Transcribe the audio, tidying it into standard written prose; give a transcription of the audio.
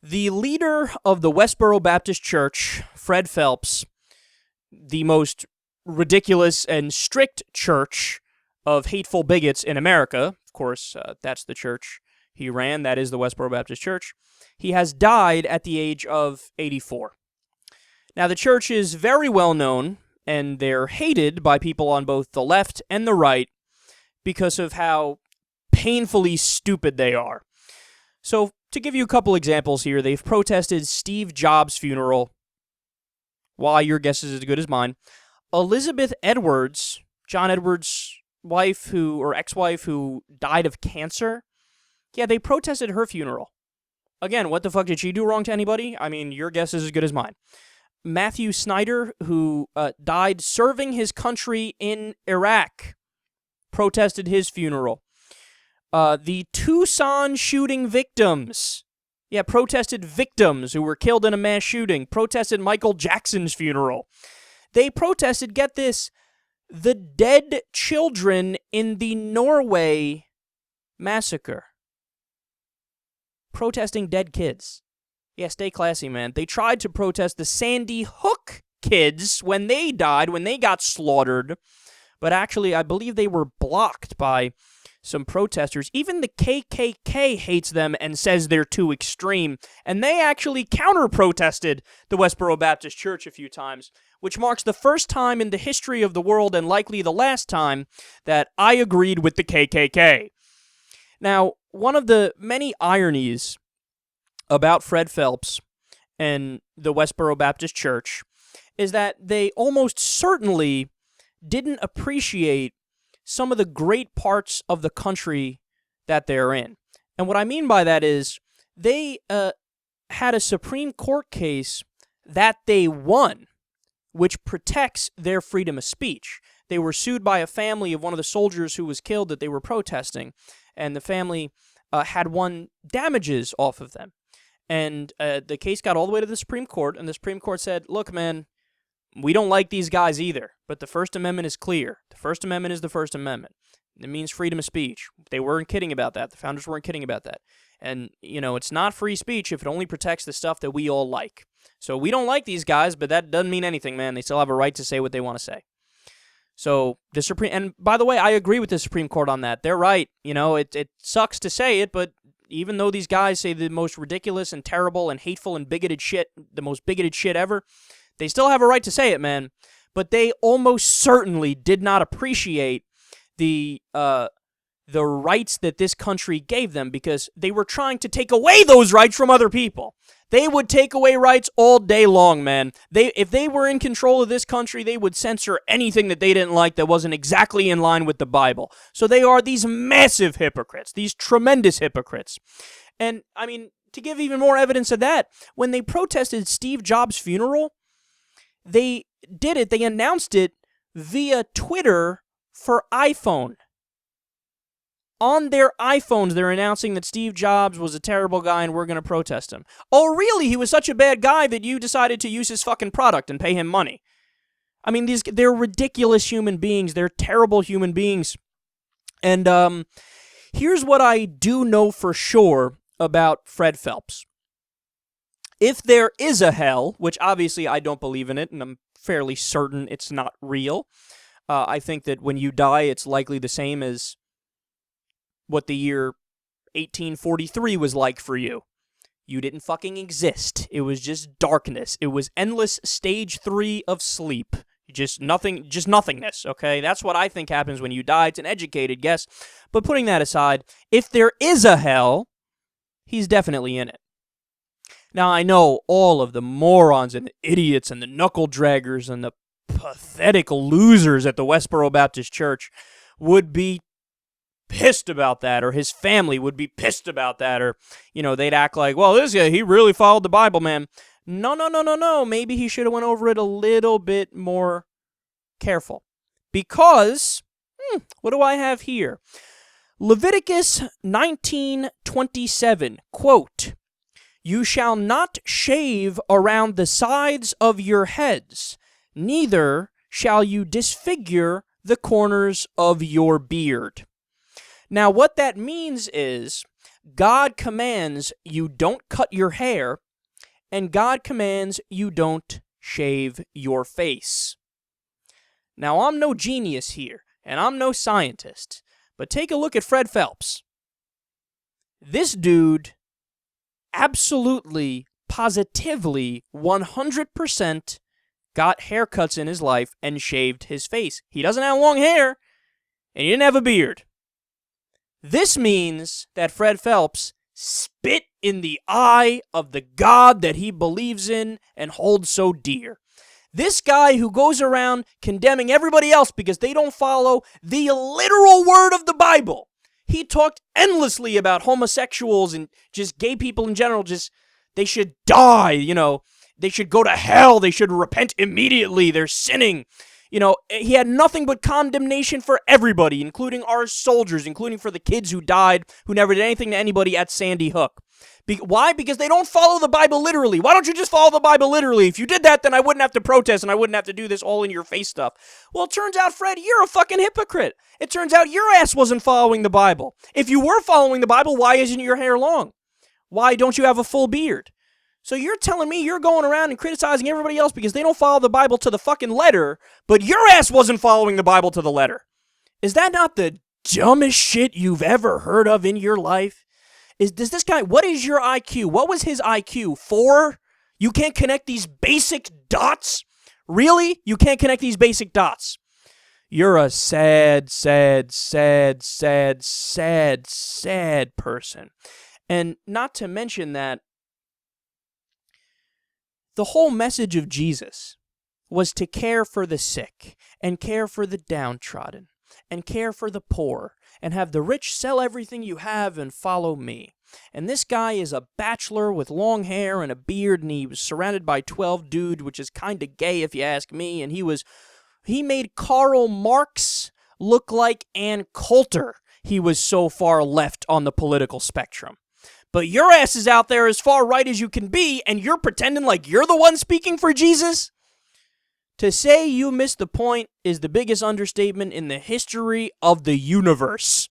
The leader of the Westboro Baptist Church, Fred Phelps, the most ridiculous and strict church of hateful bigots in America, of course, that's the church he ran, that is the Westboro Baptist Church, he has died at the age of 84. Now, the church is very well known, and they're hated by people on both the left and the right because of how painfully stupid they are. So, to give you a couple examples here, they've protested Steve Jobs' funeral. Why, your guess is as good as mine. Elizabeth Edwards, John Edwards' wife ex-wife who died of cancer, yeah, they protested her funeral. Again, what the fuck did she do wrong to anybody? I mean, your guess is as good as mine. Matthew Snyder, who died serving his country in Iraq, protested his funeral. The Tucson shooting victims, protested victims who were killed in a mass shooting, protested Michael Jackson's funeral. They protested, get this, the dead children in the Norway massacre. Protesting dead kids. Yeah, stay classy, man. They tried to protest the Sandy Hook kids when they died, when they got slaughtered. But actually, I believe they were blocked by some protesters. Even the KKK hates them and says they're too extreme. And they actually counter-protested the Westboro Baptist Church a few times, which marks the first time in the history of the world, and likely the last time, that I agreed with the KKK. Now, one of the many ironies about Fred Phelps and the Westboro Baptist Church is that they almost certainly didn't appreciate some of the great parts of the country that they're in. And what I mean by that is they had a Supreme Court case that they won, which protects their freedom of speech. They were sued by a family of one of the soldiers who was killed that they were protesting, and the family had won damages off of them. And the case got all the way to the Supreme Court, and the Supreme Court said, look, man, we don't like these guys either, but the First Amendment is clear. The First Amendment is the First Amendment. It means freedom of speech. They weren't kidding about that. The founders weren't kidding about that. And, it's not free speech if it only protects the stuff that we all like. So we don't like these guys, but that doesn't mean anything, man. They still have a right to say what they want to say. So the Supreme, and by the way, I agree with the Supreme Court on that. They're right. It sucks to say it, but even though these guys say the most ridiculous and terrible and hateful and bigoted shit, the most bigoted shit ever, they still have a right to say it, man. But they almost certainly did not appreciate the rights that this country gave them, because they were trying to take away those rights from other people. They would take away rights all day long, man. If they were in control of this country, they would censor anything that they didn't like that wasn't exactly in line with the Bible. So they are these massive hypocrites, these tremendous hypocrites. And, I mean, to give even more evidence of that, when they protested Steve Jobs' funeral, they announced it via Twitter for iPhone. On their iPhones, they're announcing that Steve Jobs was a terrible guy and we're going to protest him. Oh, really? He was such a bad guy that you decided to use his fucking product and pay him money. I mean, they're ridiculous human beings. They're terrible human beings. And here's what I do know for sure about Fred Phelps. If there is a hell, which obviously I don't believe in it, and I'm fairly certain it's not real, I think that when you die, it's likely the same as what the year 1843 was like for you. You didn't fucking exist. It was just darkness. It was endless stage 3 of sleep. Just nothingness, okay? That's what I think happens when you die. It's an educated guess. But putting that aside, if there is a hell, he's definitely in it. Now, I know all of the morons and the idiots and the knuckle draggers and the pathetic losers at the Westboro Baptist Church would be pissed about that, or his family would be pissed about that, or, they'd act like, well, this guy, he really followed the Bible, man. No. Maybe he should have went over it a little bit more careful. Because, what do I have here? Leviticus 19:27, quote, "You shall not shave around the sides of your heads, neither shall you disfigure the corners of your beard." Now, what that means is God commands you don't cut your hair, and God commands you don't shave your face. Now, I'm no genius here, and I'm no scientist, but take a look at Fred Phelps. This dude absolutely, positively, 100% got haircuts in his life and shaved his face. He doesn't have long hair, and he didn't have a beard. This means that Fred Phelps spit in the eye of the God that he believes in and holds so dear. This guy who goes around condemning everybody else because they don't follow the literal word of the Bible. He talked endlessly about homosexuals and just gay people in general. Just, they should die, you know. They should go to hell. They should repent immediately. They're sinning. You know, he had nothing but condemnation for everybody, including our soldiers, including for the kids who died, who never did anything to anybody at Sandy Hook. Why? Because they don't follow the Bible literally. Why don't you just follow the Bible literally? If you did that, then I wouldn't have to protest and I wouldn't have to do this all-in-your-face stuff. Well, it turns out, Fred, you're a fucking hypocrite. It turns out your ass wasn't following the Bible. If you were following the Bible, why isn't your hair long? Why don't you have a full beard? So you're telling me you're going around and criticizing everybody else because they don't follow the Bible to the fucking letter, but your ass wasn't following the Bible to the letter. Is that not the dumbest shit you've ever heard of in your life? Does this guy, what is your IQ? What was his IQ? 4? You can't connect these basic dots? Really? You can't connect these basic dots? You're a sad, sad, sad, sad, sad, sad person. And not to mention that the whole message of Jesus was to care for the sick and care for the downtrodden and care for the poor and have the rich sell everything you have and follow me. And this guy is a bachelor with long hair and a beard, and he was surrounded by 12 dudes, which is kind of gay if you ask me, and he made Karl Marx look like Ann Coulter. He was so far left on the political spectrum. But your ass is out there as far right as you can be, and you're pretending like you're the one speaking for Jesus? To say you missed the point is the biggest understatement in the history of the universe.